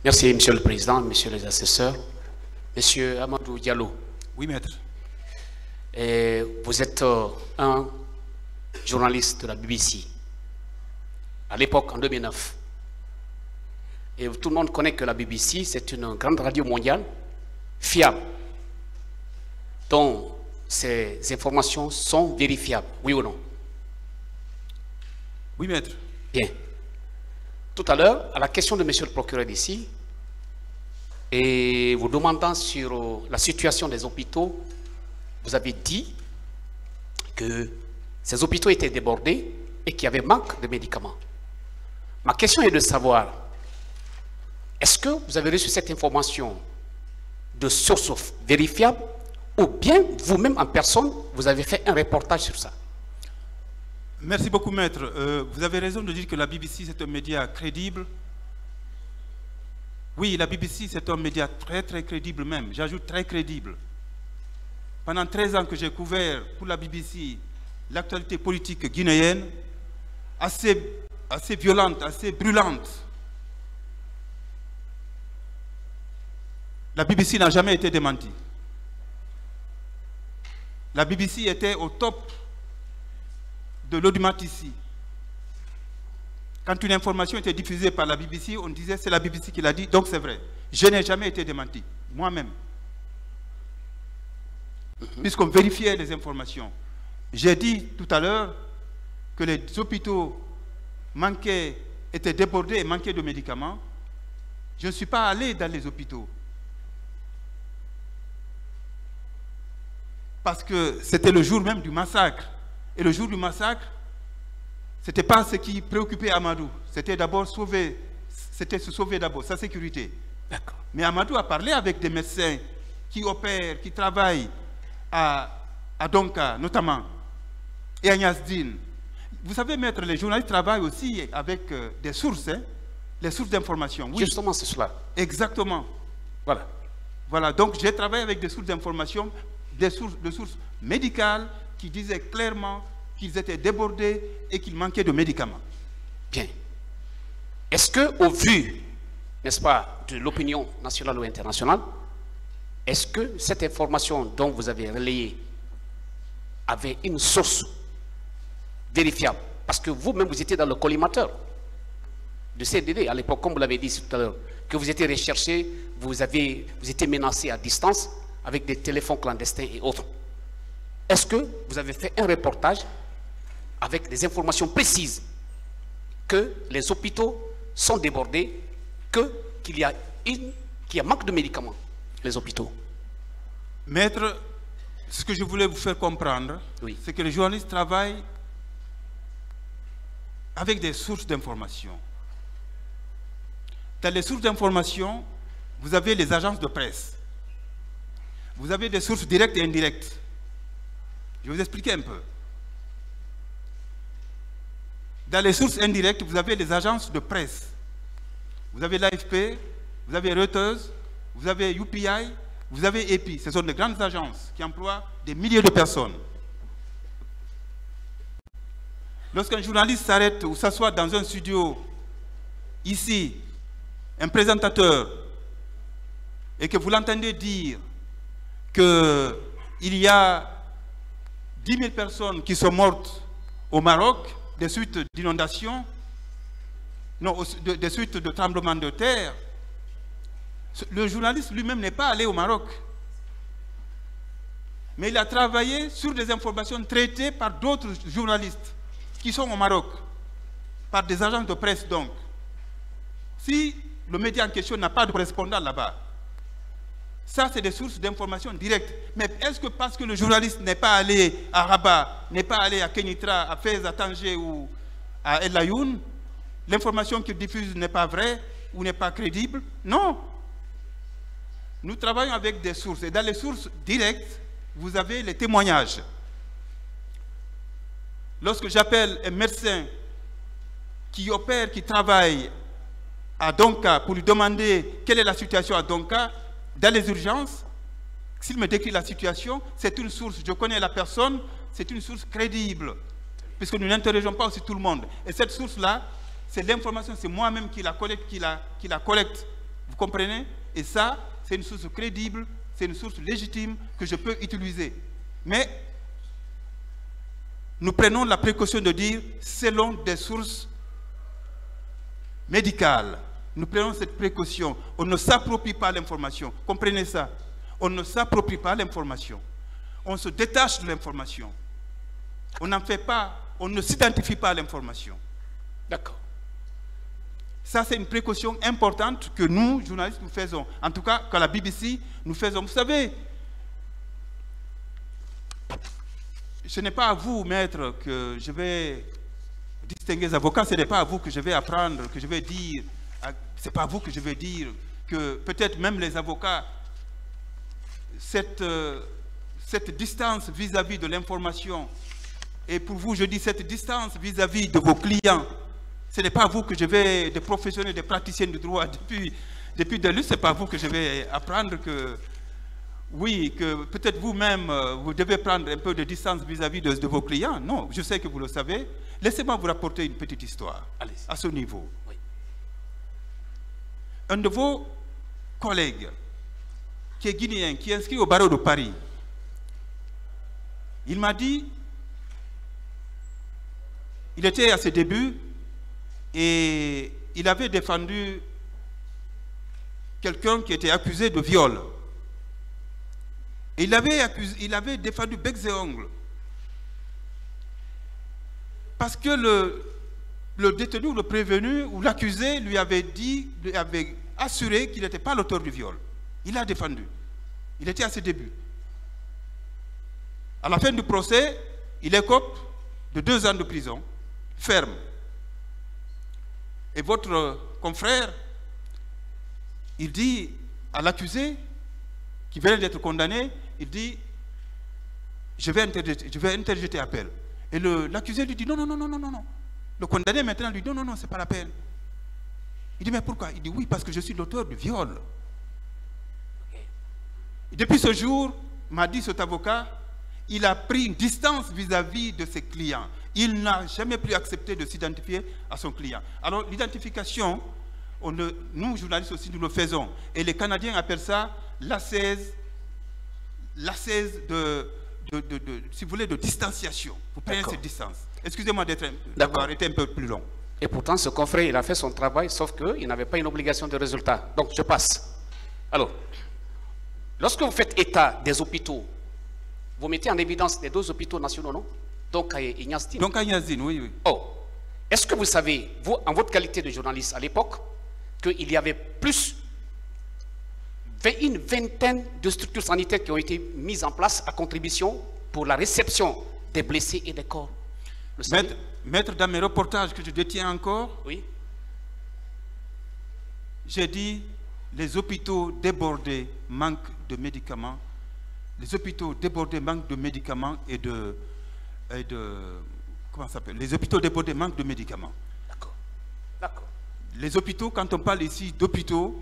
Merci, Monsieur le Président, Messieurs les assesseurs. Monsieur Amadou Diallo. Oui, maître. Vous êtes un journaliste de la BBC, à l'époque, en 2009. Et tout le monde connaît que la BBC, c'est une grande radio mondiale, fiable, dont ces informations sont vérifiables, oui ou non? Oui, maître. Bien. Tout à l'heure, à la question de monsieur le procureur d'ici, et vous demandant sur la situation des hôpitaux, vous avez dit que ces hôpitaux étaient débordés et qu'il y avait manque de médicaments. Ma question est de savoir, est-ce que vous avez reçu cette information de sources vérifiables ou bien vous-même en personne, vous avez fait un reportage sur ça? Merci beaucoup, maître. Vous avez raison de dire que la BBC, c'est un média crédible. Oui, la BBC, c'est un média très, très crédible même. J'ajoute très crédible. Pendant 13 ans que j'ai couvert pour la BBC l'actualité politique guinéenne, assez violente, assez brûlante. La BBC n'a jamais été démentie. La BBC était au top de l'audimat ici. Quand une information était diffusée par la BBC, on disait c'est la BBC qui l'a dit, donc c'est vrai. Je n'ai jamais été démenti, moi-même. Puisqu'on vérifiait les informations. J'ai dit tout à l'heure que les hôpitaux étaient débordés et manquaient de médicaments. Je ne suis pas allé dans les hôpitaux. Parce que c'était le jour même du massacre. Et le jour du massacre, ce n'était pas ce qui préoccupait Amadou. C'était d'abord sauver, c'était se sauver d'abord, sa sécurité. Mais Amadou a parlé avec des médecins qui opèrent, qui travaillent à Donka, notamment, et à Niasdine. Vous savez, maître, les journalistes travaillent aussi avec des sources, hein, les sources d'information. Oui. Justement, c'est cela. Exactement. Voilà. Voilà, donc j'ai travaillé avec des sources d'information, des sources médicales qui disaient clairement qu'ils étaient débordés et qu'il manquait de médicaments. Bien. Est-ce que, au vu, n'est-ce pas, de l'opinion nationale ou internationale, est-ce que cette information dont vous avez relayé avait une source vérifiable? Parce que vous-même, vous étiez dans le collimateur de CDD à l'époque, comme vous l'avez dit tout à l'heure, que vous étiez recherché, vous étiez menacé à distance avec des téléphones clandestins et autres. Est-ce que vous avez fait un reportage avec des informations précises que les hôpitaux sont débordés, qu'il y a manque de médicaments, les hôpitaux? Maître, ce que je voulais vous faire comprendre, oui, c'est que les journalistes travaillent avec des sources d'information. Dans les sources d'information, vous avez les agences de presse. Vous avez des sources directes et indirectes. Je vais vous expliquer un peu. Dans les sources indirectes, vous avez les agences de presse. Vous avez l'AFP, vous avez Reuters, vous avez UPI, vous avez EPI. Ce sont de grandes agences qui emploient des milliers de personnes. Lorsqu'un journaliste s'arrête ou s'assoit dans un studio, ici, un présentateur, et que vous l'entendez dire qu'il y a 10 000 personnes qui sont mortes au Maroc des suites d'inondations, non, des suites de tremblements de terre, le journaliste lui-même n'est pas allé au Maroc. Mais il a travaillé sur des informations traitées par d'autres journalistes qui sont au Maroc, par des agences de presse donc. Si le média en question n'a pas de correspondant là-bas, ça c'est des sources d'informations directes. Mais est-ce que parce que le journaliste n'est pas allé à Rabat, n'est pas allé à Kenitra, à Fès, à Tanger ou à El Ayoun, l'information qu'il diffuse n'est pas vraie ou n'est pas crédible? Non. Nous travaillons avec des sources. Et dans les sources directes, vous avez les témoignages. Lorsque j'appelle un médecin qui opère, qui travaille à Donka pour lui demander quelle est la situation à Donka, dans les urgences, s'il me décrit la situation, c'est une source, je connais la personne, c'est une source crédible, puisque nous n'interrogeons pas aussi tout le monde. Et cette source-là, c'est l'information, c'est moi-même qui la collecte, Vous comprenez? Et ça, c'est une source crédible, c'est une source légitime que je peux utiliser. Mais nous prenons la précaution de dire selon des sources médicales. Nous prenons cette précaution. On ne s'approprie pas l'information. Comprenez ça? On ne s'approprie pas l'information. On se détache de l'information. On n'en fait pas, on ne s'identifie pas à l'information. D'accord. Ça, c'est une précaution importante que nous, journalistes, nous faisons. En tout cas, qu'à la BBC, nous faisons. Vous savez, ce n'est pas à vous, maître, que je vais distinguer les avocats. Ce n'est pas à vous que je vais apprendre, que je vais dire. Ce n'est pas à vous que je vais dire que peut-être même les avocats, cette distance vis-à-vis de l'information, et pour vous, je dis cette distance vis-à-vis de vos clients, ce n'est pas à vous que je vais, des professionnels, des praticiens du droit, depuis des luttes, ce n'est pas à vous que je vais apprendre que, oui, que peut-être vous-même, vous devez prendre un peu de distance vis-à-vis de vos clients. Non, je sais que vous le savez. Laissez-moi vous rapporter une petite histoire à ce niveau. Oui. Un de vos collègues, qui est guinéen, qui est inscrit au barreau de Paris, il m'a dit, il était à ses débuts, et il avait défendu quelqu'un qui était accusé de viol. Et il avait défendu becs et ongles. Parce que le détenu, le prévenu ou l'accusé lui avait assuré qu'il n'était pas l'auteur du viol. Il a défendu. Il était à ses débuts. À la fin du procès, il écope de 2 ans de prison ferme. Et votre confrère, il dit à l'accusé, qui vient d'être condamné, il dit, je vais interjeter appel. Et l'accusé lui dit, non, non, non, non, non, non. Le condamné maintenant lui dit, non, non, non, c'est pas la peine. Il dit, mais pourquoi? Il dit, oui, parce que je suis l'auteur du viol. Et depuis ce jour, m'a dit cet avocat, il a pris une distance vis-à-vis de ses clients. Il n'a jamais plus accepté de s'identifier à son client. Alors, l'identification, nous, journalistes aussi, nous le faisons. Et les Canadiens appellent ça l'assaise si vous voulez, de distanciation. Vous prenez cette distance. Excusez-moi d'avoir été un peu plus long. Et pourtant, ce confrère, il a fait son travail, sauf qu'il n'avait pas une obligation de résultat. Donc, je passe. Alors, lorsque vous faites état des hôpitaux, vous mettez en évidence les 2 hôpitaux nationaux, non? Donc, à Ignace Dine. Donc, à Ignace Dine, oui, oui. Oh, est-ce que vous savez, vous, en votre qualité de journaliste à l'époque, qu'il y avait plus une vingtaine de structures sanitaires qui ont été mises en place à contribution pour la réception des blessés et des corps? Maître, dans mes reportages que je détiens encore, oui, j'ai dit les hôpitaux débordés manquent de médicaments. Les hôpitaux débordés manquent de médicaments et de comment ça s'appelle? Les hôpitaux débordés manquent de médicaments. D'accord. D'accord. Les hôpitaux, quand on parle ici d'hôpitaux,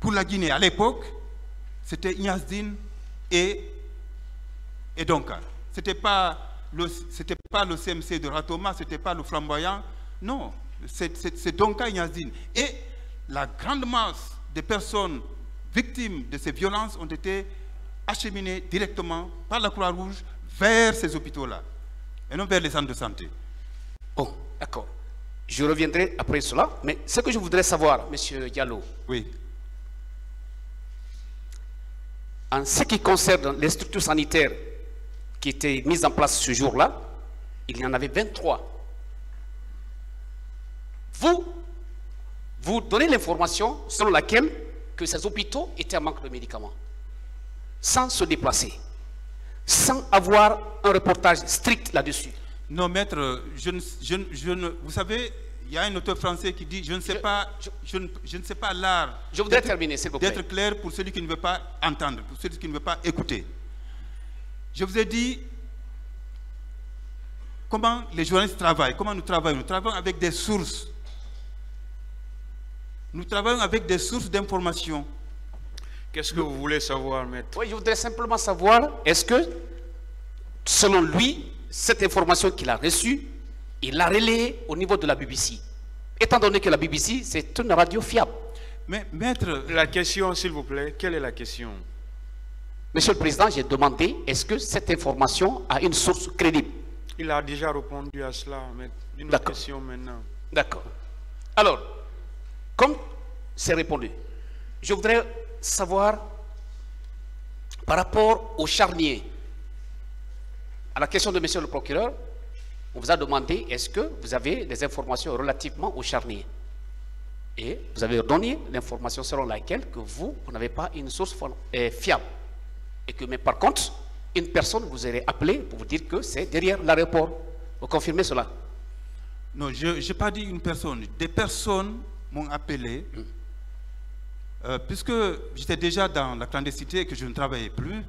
pour la Guinée, à l'époque, c'était Ignace Dine et Donka. Ce n'était pas le CMC de Ratoma, ce n'était pas le Flamboyant. Non, c'est Donka Ignace Dine. Et la grande masse des personnes victimes de ces violences ont été acheminées directement par la Croix-Rouge vers ces hôpitaux-là, et non vers les centres de santé. Bon, d'accord. Je reviendrai après cela, mais ce que je voudrais savoir, M. Diallo, oui. En ce qui concerne les structures sanitaires qui étaient mises en place ce jour-là, il y en avait 23. Vous donnez l'information selon laquelle que ces hôpitaux étaient en manque de médicaments, sans se déplacer, sans avoir un reportage strict là-dessus. Non, maître, vous savez, il y a un auteur français qui dit, je ne sais pas l'art. Je voudrais terminer, s'il vous plaît. D'être clair pour celui qui ne veut pas entendre, pour celui qui ne veut pas écouter. Je vous ai dit comment les journalistes travaillent, comment nous travaillons. Nous travaillons avec des sources. Nous travaillons avec des sources d'information. Qu'est-ce que vous voulez savoir, maître? Oui, je voudrais simplement savoir, est-ce que, selon lui, cette information qu'il a reçue, il l'a relayée au niveau de la BBC. Étant donné que la BBC, c'est une radio fiable. Mais maître... La question, s'il vous plaît, quelle est la question? Monsieur le Président, j'ai demandé, est-ce que cette information a une source crédible? Il a déjà répondu à cela, mais une autre question maintenant. D'accord. Alors, comme c'est répondu, je voudrais savoir, par rapport au charnier, à la question de monsieur le procureur, on vous a demandé, est-ce que vous avez des informations relativement au charnier? Et vous avez donné l'information selon laquelle que vous n'avez pas une source fiable. Et que, mais par contre, une personne vous aurait appelé pour vous dire que c'est derrière l'aéroport. Vous confirmez cela? Non, je n'ai pas dit une personne. Des personnes m'ont appelé, puisque j'étais déjà dans la clandestinité et que je ne travaillais plus.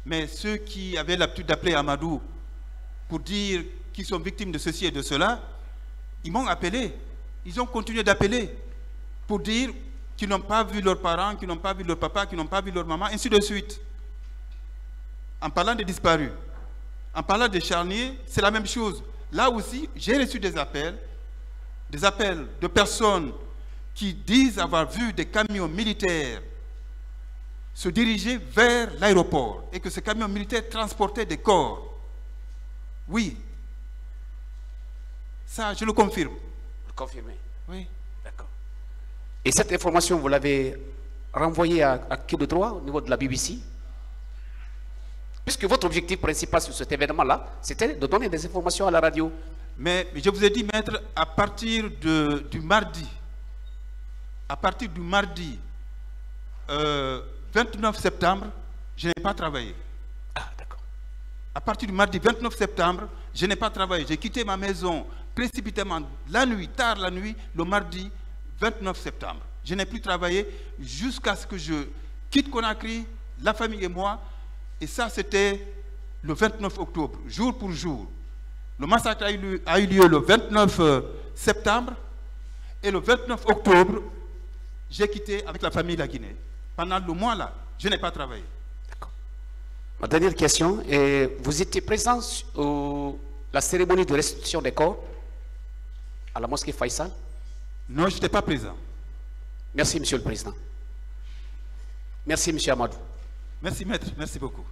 Mais ceux qui avaient l'habitude d'appeler Amadou pour dire qu'ils sont victimes de ceci et de cela, ils m'ont appelé. Ils ont continué d'appeler pour dire qu'ils n'ont pas vu leurs parents, qu'ils n'ont pas vu leur papa, qu'ils n'ont pas vu leur maman, ainsi de suite. En parlant des disparus, en parlant des charniers, c'est la même chose. Là aussi, j'ai reçu des appels de personnes qui disent avoir vu des camions militaires se diriger vers l'aéroport et que ces camions militaires transportaient des corps. Oui. Ça, je le confirme. Vous confirmez? Oui. D'accord. Et cette information, vous l'avez renvoyée à qui de droit au niveau de la BBC? Puisque votre objectif principal sur cet événement-là, c'était de donner des informations à la radio. Mais je vous ai dit, maître, à partir du mardi 29 septembre, je n'ai pas travaillé. Ah, d'accord. À partir du mardi 29 septembre, je n'ai pas travaillé. J'ai quitté ma maison précipitamment la nuit, tard la nuit, le mardi 29 septembre. Je n'ai plus travaillé jusqu'à ce que je quitte Conakry, la famille et moi. Et ça, c'était le 29 octobre, jour pour jour. Le massacre a eu lieu le 29 septembre. Et le 29 octobre, j'ai quitté avec la famille la Guinée. Pendant le mois-là, je n'ai pas travaillé. D'accord. Ma dernière question, vous étiez présent à la cérémonie de restitution des corps à la mosquée Faisal? Non, je n'étais pas présent. Merci, Monsieur le Président. Merci, Monsieur Amadou. Merci, maître. Merci beaucoup.